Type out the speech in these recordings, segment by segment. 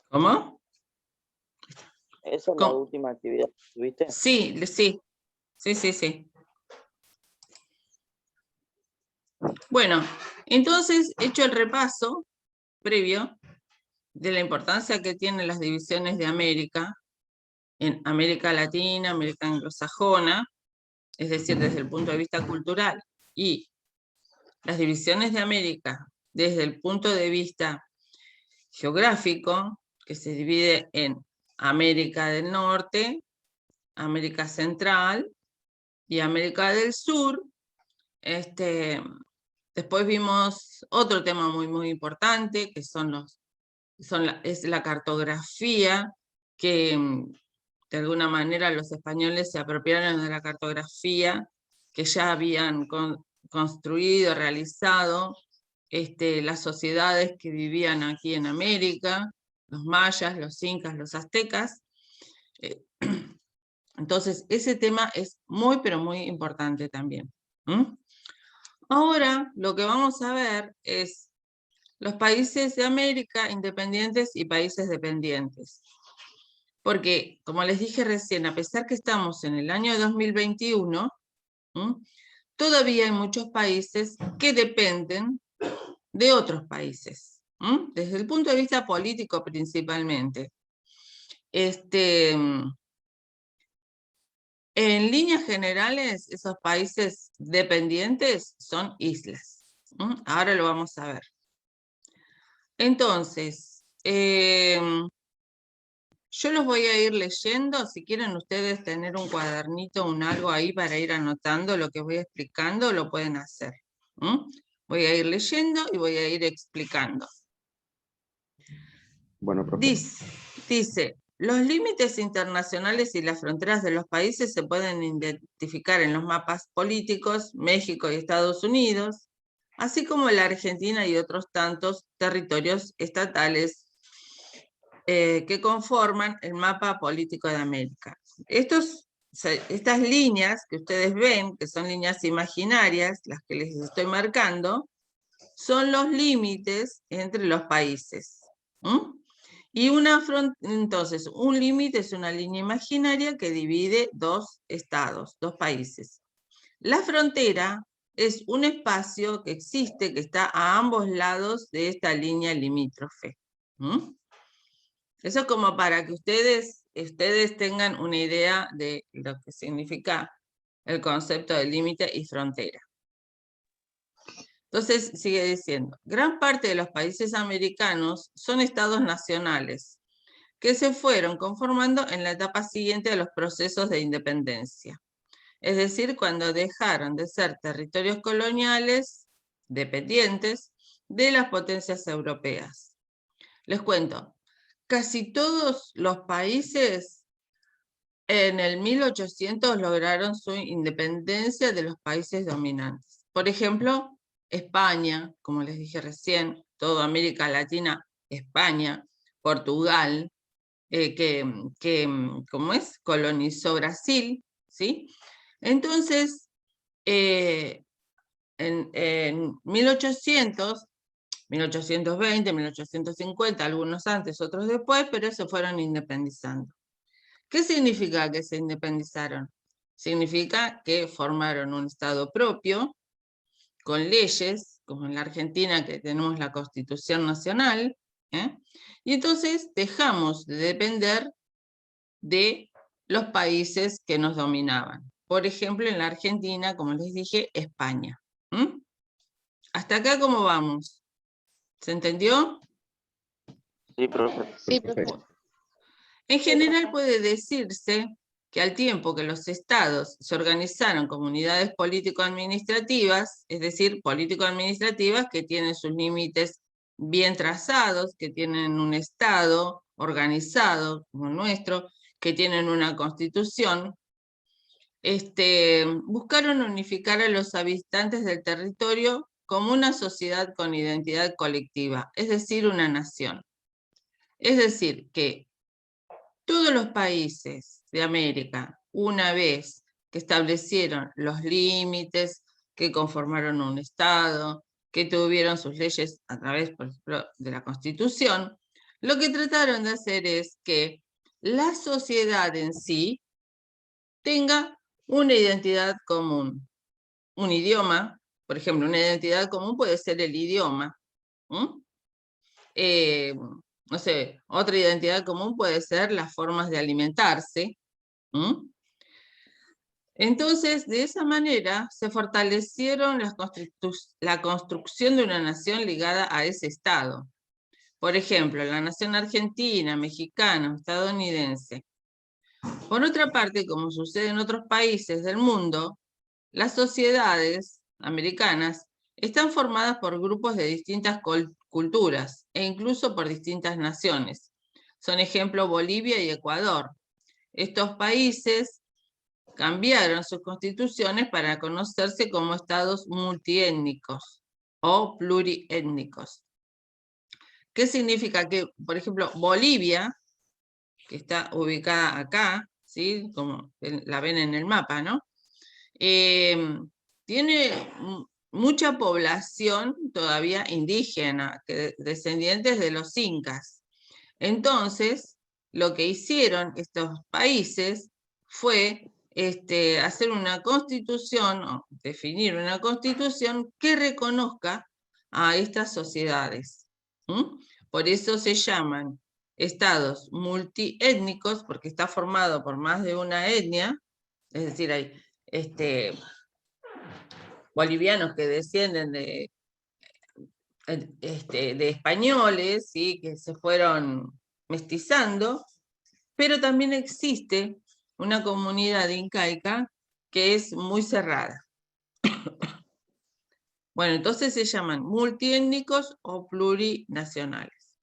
¿Cómo? Esa es la ¿Cómo? última actividad que tuviste. Sí, sí. Bueno, entonces, hecho el repaso previo de la importancia que tienen las divisiones de América, en América Latina, América Anglosajona, es decir, desde el punto de vista cultural, y las divisiones de América desde el punto de vista geográfico, que se divide en América del Norte, América Central y América del Sur. Después vimos otro tema muy importante, que es la cartografía, que de alguna manera los españoles se apropiaron de la cartografía que ya habían construido, realizado las sociedades que vivían aquí en América, los mayas, los incas, los aztecas. Entonces, ese tema es pero muy importante también. Ahora, lo que vamos a ver es los países de América independientes y países dependientes. Porque, como les dije recién, a pesar que estamos en el año 2021, todavía hay muchos países que dependen de otros países, desde el punto de vista político principalmente. En líneas generales, esos países dependientes son islas. Ahora lo vamos a ver. Entonces, yo los voy a ir leyendo. Si quieren ustedes tener un cuadernito o algo ahí para ir anotando lo que voy explicando, lo pueden hacer. Voy a ir leyendo y voy a ir explicando. Bueno, profe. Dice, los límites internacionales y las fronteras de los países se pueden identificar en los mapas políticos, México y Estados Unidos, así como la Argentina y otros tantos territorios estatales que conforman el mapa político de América. Estas líneas que ustedes ven, que son líneas imaginarias, las que les estoy marcando, son los límites entre los países. Y entonces, un límite es una línea imaginaria que divide dos estados, dos países. La frontera es un espacio que existe, que está a ambos lados de esta línea limítrofe. Eso es como para que ustedes tengan una idea de lo que significa el concepto de límite y frontera. Entonces, sigue diciendo, gran parte de los países americanos son estados nacionales que se fueron conformando en la etapa siguiente de los procesos de independencia. Es decir, cuando dejaron de ser territorios coloniales dependientes de las potencias europeas. Les cuento, casi todos los países en el 1800 lograron su independencia de los países dominantes. Por ejemplo, España, como les dije recién, toda América Latina, España, Portugal, ¿cómo es? Colonizó Brasil, ¿sí? Entonces, en 1800, 1820, 1850, algunos antes, otros después, pero se fueron independizando. ¿Qué significa que se independizaron? Significa que formaron un estado propio, con leyes, como en la Argentina que tenemos la Constitución Nacional, y entonces dejamos de depender de los países que nos dominaban. Por ejemplo, en la Argentina, como les dije, España. ¿Hasta acá cómo vamos? ¿Se entendió? Sí, profe. Sí, profe. En general puede decirse que al tiempo que los estados se organizaron como unidades político-administrativas, es decir, político-administrativas que tienen sus límites bien trazados, que tienen un estado organizado como el nuestro, que tienen una constitución, buscaron unificar a los habitantes del territorio como una sociedad con identidad colectiva, es decir, una nación. Es decir, que todos los países de América, una vez que establecieron los límites, que conformaron un Estado, que tuvieron sus leyes a través, por ejemplo, de la Constitución, lo que trataron de hacer es que la sociedad en sí tenga una identidad común, un idioma, por ejemplo, una identidad común puede ser el idioma. No sé, otra identidad común puede ser las formas de alimentarse. Entonces, de esa manera, se fortalecieron la construcción de una nación ligada a ese Estado. Por ejemplo, la nación argentina, mexicana, estadounidense. Por otra parte, como sucede en otros países del mundo, las sociedades americanas están formadas por grupos de distintas culturas e incluso por distintas naciones. Son ejemplo Bolivia y Ecuador. Estos países cambiaron sus constituciones para conocerse como estados multiétnicos o pluriétnicos. ¿Qué significa? Que, por ejemplo, Bolivia, que está ubicada acá, ¿sí? Como la ven en el mapa, ¿no? Tiene mucha población todavía indígena, descendientes de los incas. Entonces, lo que hicieron estos países fue hacer una constitución, o definir una constitución que reconozca a estas sociedades. Por eso se llaman estados multiétnicos, porque está formado por más de una etnia, es decir, hay bolivianos que descienden de españoles, ¿sí? Que se fueron mestizando, pero también existe una comunidad incaica que es muy cerrada. Bueno, entonces se llaman multiétnicos o plurinacionales.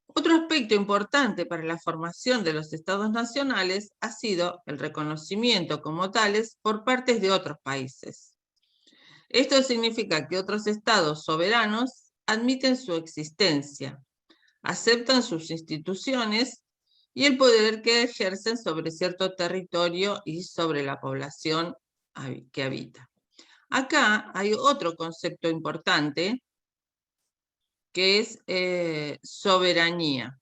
Otro aspecto importante para la formación de los estados nacionales ha sido el reconocimiento como tales por partes de otros países. Esto significa que otros estados soberanos admiten su existencia, aceptan sus instituciones y el poder que ejercen sobre cierto territorio y sobre la población que habita. Acá hay otro concepto importante que es soberanía.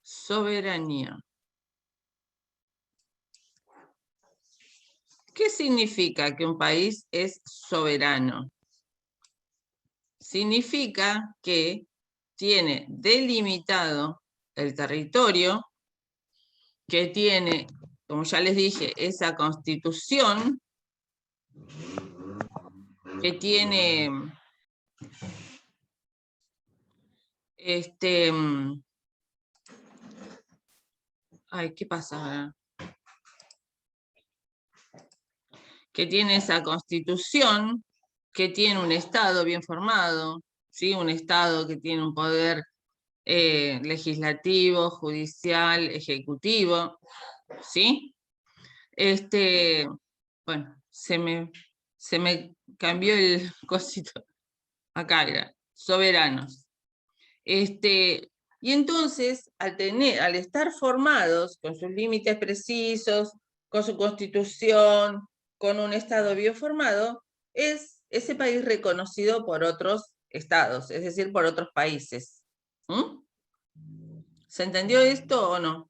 Soberanía. ¿Qué significa que un país es soberano? Significa que tiene delimitado el territorio, que tiene, como ya les dije, esa constitución, que tiene ay, ¿qué pasa? Que tiene esa constitución, que tiene un Estado bien formado, ¿sí? Un Estado que tiene un poder legislativo, judicial, ejecutivo, ¿sí? Bueno, se me cambió el cosito. Acá era, soberanos. Y entonces, al estar formados con sus límites precisos, con su constitución, con un Estado bien formado, es ese país reconocido por otros estados, es decir, por otros países. ¿Se entendió esto o no?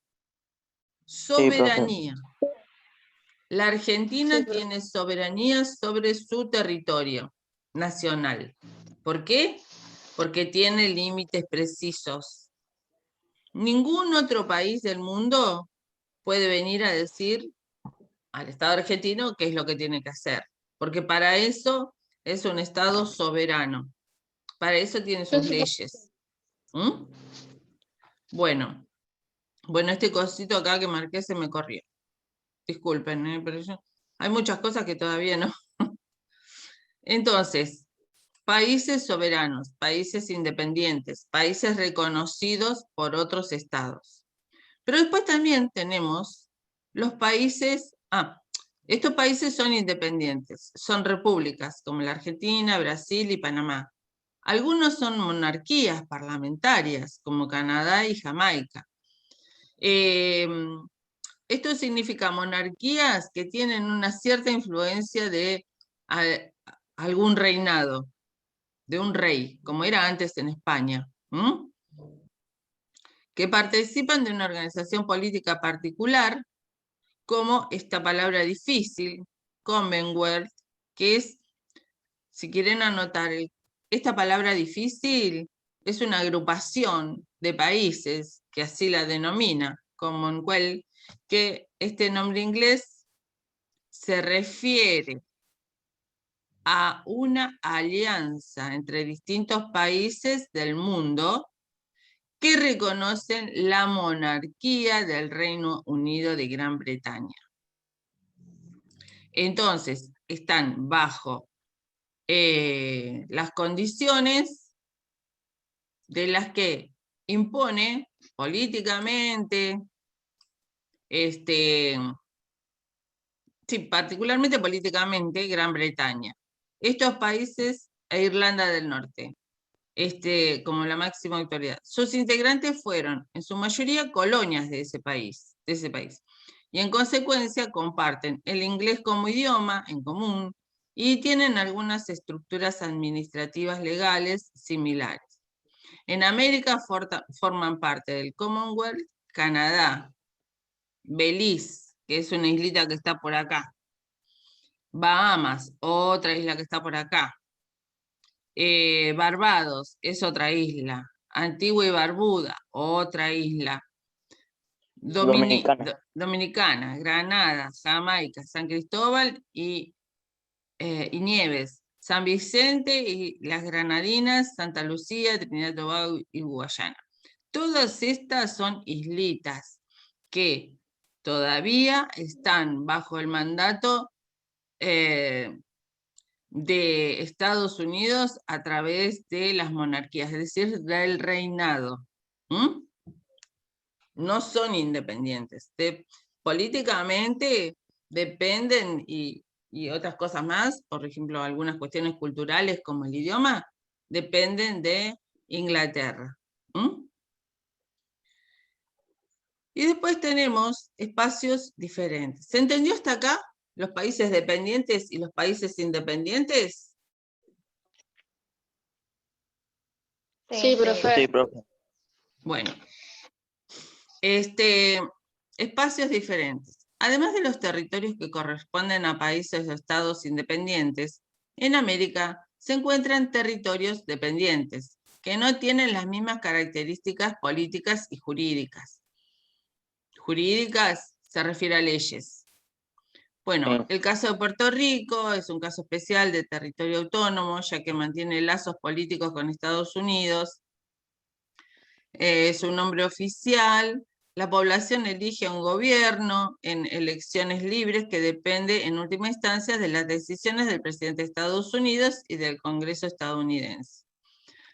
Soberanía. La Argentina tiene soberanía sobre su territorio nacional. ¿Por qué? Porque tiene límites precisos. Ningún otro país del mundo puede venir a decir al Estado argentino qué es lo que tiene que hacer, porque para eso es un Estado soberano, para eso tiene sus leyes. Bueno, este cosito acá que marqué se me corrió. Disculpen, pero hay muchas cosas que todavía no. Entonces, países soberanos, países independientes, países reconocidos por otros estados. Pero después también tenemos los países, estos países son independientes, son repúblicas como la Argentina, Brasil y Panamá. Algunos son monarquías parlamentarias como Canadá y Jamaica. Esto significa monarquías que tienen una cierta influencia de algún reinado de un rey, como era antes en España, que participan de una organización política particular, como esta palabra difícil, Commonwealth, que es, si quieren anotar, esta palabra difícil es una agrupación de países, que así la denomina, Commonwealth, que este nombre inglés se refiere a una alianza entre distintos países del mundo que reconocen la monarquía del Reino Unido de Gran Bretaña. Entonces, están bajo las condiciones de las que impone políticamente, sí, particularmente políticamente, Gran Bretaña. Estos países e Irlanda del Norte, como la máxima autoridad. Sus integrantes fueron, en su mayoría, colonias de ese país. Y en consecuencia comparten el inglés como idioma en común y tienen algunas estructuras administrativas legales similares. En América forman parte del Commonwealth, Canadá, Belice, que es una islita que está por acá, Bahamas, otra isla que está por acá, Barbados, es otra isla, Antigua y Barbuda, otra isla, Dominicana, Granada, Jamaica, San Cristóbal y Nieves, San Vicente y las Granadinas, Santa Lucía, Trinidad y Tobago y Guayana. Todas estas son islitas que todavía están bajo el mandato de Estados Unidos a través de las monarquías, es decir, del reinado. No son independientes. Políticamente dependen y otras cosas más, por ejemplo, algunas cuestiones culturales como el idioma, dependen de Inglaterra. Y después tenemos espacios diferentes. ¿Se entendió hasta acá? Los países dependientes y los países independientes. Sí, profe. Sí, profe. Bueno, espacios diferentes. Además de los territorios que corresponden a países o estados independientes, en América se encuentran territorios dependientes, que no tienen las mismas características políticas y jurídicas. Jurídicas se refiere a leyes. Bueno, el caso de Puerto Rico es un caso especial de territorio autónomo, ya que mantiene lazos políticos con Estados Unidos. Es un nombre oficial. La población elige a un gobierno en elecciones libres que depende en última instancia de las decisiones del presidente de Estados Unidos y del Congreso estadounidense.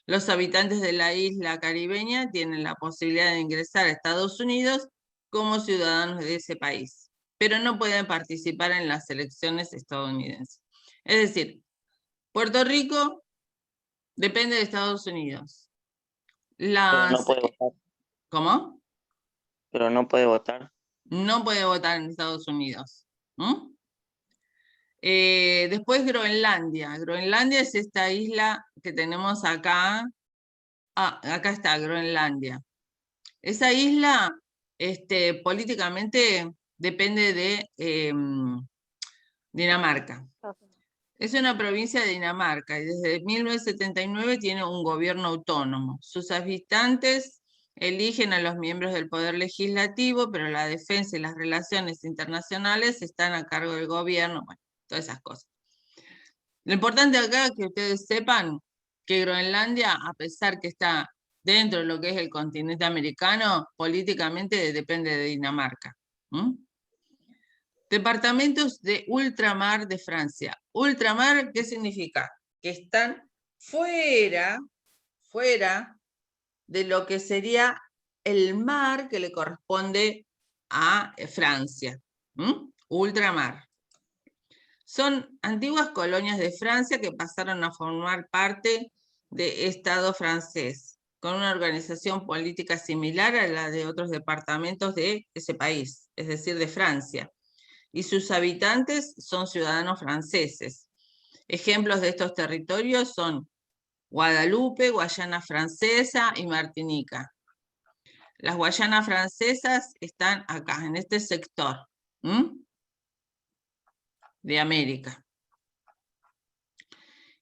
Los habitantes de la isla caribeña tienen la posibilidad de ingresar a Estados Unidos como ciudadanos de ese país, pero no pueden participar en las elecciones estadounidenses. Es decir, Puerto Rico depende de Estados Unidos. Pero no puede votar. ¿Cómo? Pero no puede votar. No puede votar en Estados Unidos. Después Groenlandia. Groenlandia es esta isla que tenemos acá. Acá está Groenlandia. Esa isla políticamente depende de Dinamarca. Es una provincia de Dinamarca y desde 1979 tiene un gobierno autónomo. Sus habitantes eligen a los miembros del poder legislativo, pero la defensa y las relaciones internacionales están a cargo del gobierno, bueno, todas esas cosas. Lo importante acá es que ustedes sepan que Groenlandia, a pesar que está dentro de lo que es el continente americano, políticamente depende de Dinamarca. Departamentos de ultramar de Francia. Ultramar, ¿qué significa? Que están fuera de lo que sería el mar que le corresponde a Francia. Ultramar. Son antiguas colonias de Francia que pasaron a formar parte de Estado francés, con una organización política similar a la de otros departamentos de ese país, es decir, de Francia. Y sus habitantes son ciudadanos franceses. Ejemplos de estos territorios son Guadalupe, Guayana Francesa y Martinica. Las Guayanas Francesas están acá, en este sector de América.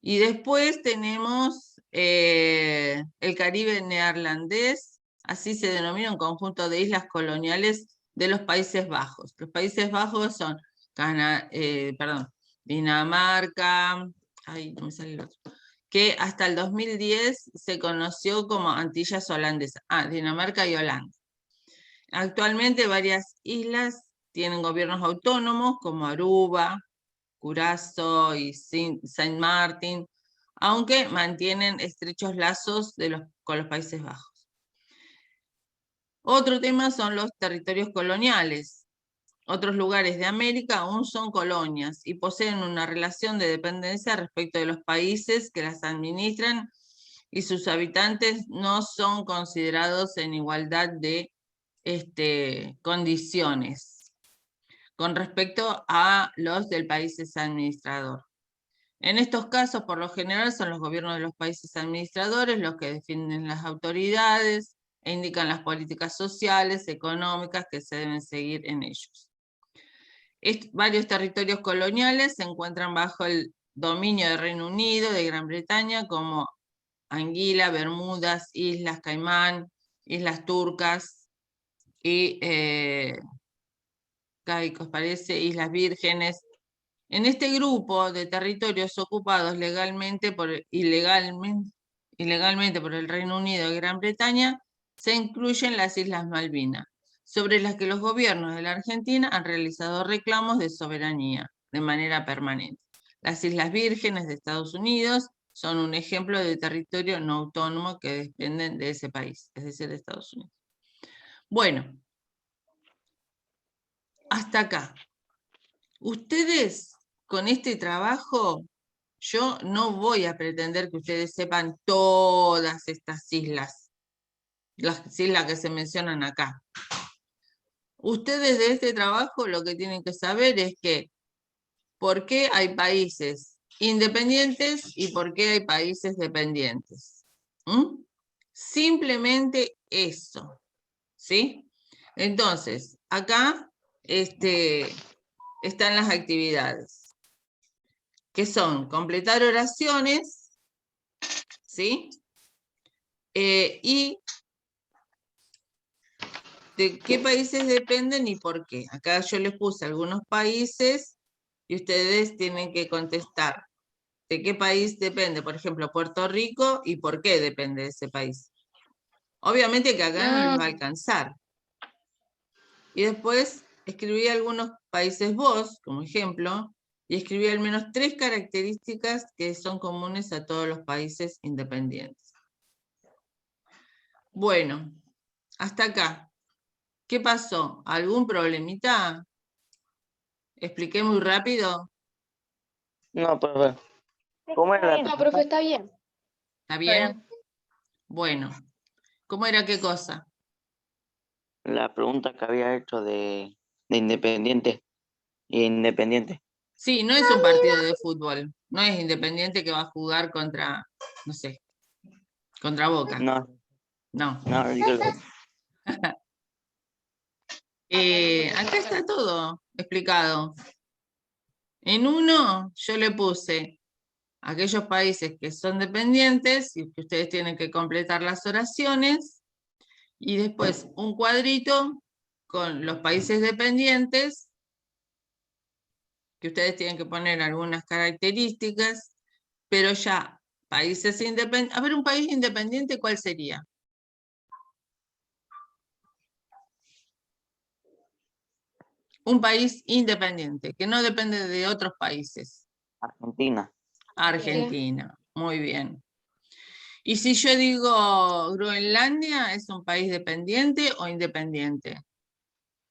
Y después tenemos el Caribe neerlandés, así se denomina un conjunto de islas coloniales de los Países Bajos. Los Países Bajos son Dinamarca, no me sale el otro, que hasta el 2010 se conoció como Antillas Holandesas, Dinamarca y Holanda. Actualmente varias islas tienen gobiernos autónomos como Aruba, Curazao y Saint Martin, aunque mantienen estrechos lazos con los Países Bajos. Otro tema son los territorios coloniales. Otros lugares de América aún son colonias y poseen una relación de dependencia respecto de los países que las administran y sus habitantes no son considerados en igualdad de condiciones con respecto a los del país administrador. En estos casos, por lo general, son los gobiernos de los países administradores los que definen las autoridades e indican las políticas sociales, económicas que se deben seguir en ellos. Varios territorios coloniales se encuentran bajo el dominio del Reino Unido, de Gran Bretaña, como Anguila, Bermudas, Islas Caimán, Islas Turcas y Caicos, parece, Islas Vírgenes. En este grupo de territorios ocupados ilegalmente por el Reino Unido y Gran Bretaña se incluyen las Islas Malvinas, sobre las que los gobiernos de la Argentina han realizado reclamos de soberanía de manera permanente. Las Islas Vírgenes de Estados Unidos son un ejemplo de territorio no autónomo que dependen de ese país, es decir, de Estados Unidos. Bueno, hasta acá. Ustedes, con este trabajo, yo no voy a pretender que ustedes sepan todas estas islas, las islas que se mencionan acá. Ustedes de este trabajo lo que tienen que saber es que por qué hay países independientes y por qué hay países dependientes. Simplemente eso, ¿sí? Entonces, acá están las actividades, que son completar oraciones, ¿sí? Y de qué países dependen y por qué. Acá yo les puse algunos países y ustedes tienen que contestar de qué país depende, por ejemplo, Puerto Rico, y por qué depende de ese país. Obviamente que acá no les va a alcanzar. Y después escribí algunos países vos, como ejemplo, y escribí al menos 3 características que son comunes a todos los países independientes. Bueno, hasta acá. ¿Qué pasó? ¿Algún problemita? ¿Expliqué muy rápido? No, profe. ¿Cómo era la No, profe, está bien. ¿Está bien? Bueno, ¿cómo era qué cosa? La pregunta que había hecho de Independiente? Independiente. Sí, no es un partido de fútbol. No es Independiente que va a jugar contra, no sé, contra Boca. No. No. No, Acá está todo explicado. En uno yo le puse aquellos países que son dependientes y que ustedes tienen que completar las oraciones, y después un cuadrito con los países dependientes, que ustedes tienen que poner algunas características, pero ya países independientes. A ver, un país independiente, ¿cuál sería? Un país independiente, que no depende de otros países. Argentina. Argentina, muy bien. Y si yo digo Groenlandia, ¿es un país dependiente o independiente?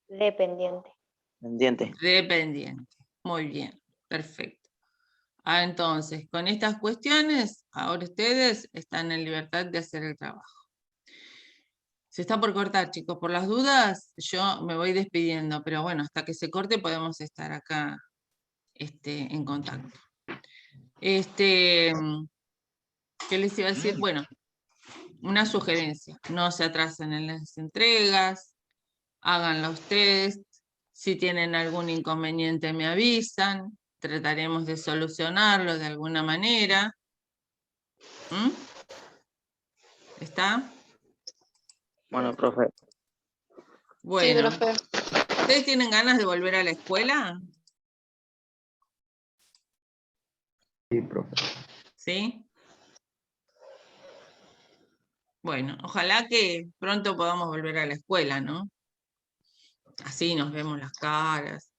Dependiente. Dependiente. Dependiente. Muy bien, perfecto. Entonces, con estas cuestiones, ahora ustedes están en libertad de hacer el trabajo. Se está por cortar, chicos. Por las dudas, yo me voy despidiendo, pero bueno, hasta que se corte podemos estar acá en contacto. ¿Qué les iba a decir? Bueno, una sugerencia, no se atrasen en las entregas, hagan los test, si tienen algún inconveniente me avisan, trataremos de solucionarlo de alguna manera. ¿Mm? ¿Está? Bueno, profe. Bueno, Sí, profe. ¿ustedes tienen ganas de volver a la escuela? Sí, profe. ¿Sí? Bueno, ojalá que pronto podamos volver a la escuela, ¿no? Así nos vemos las caras.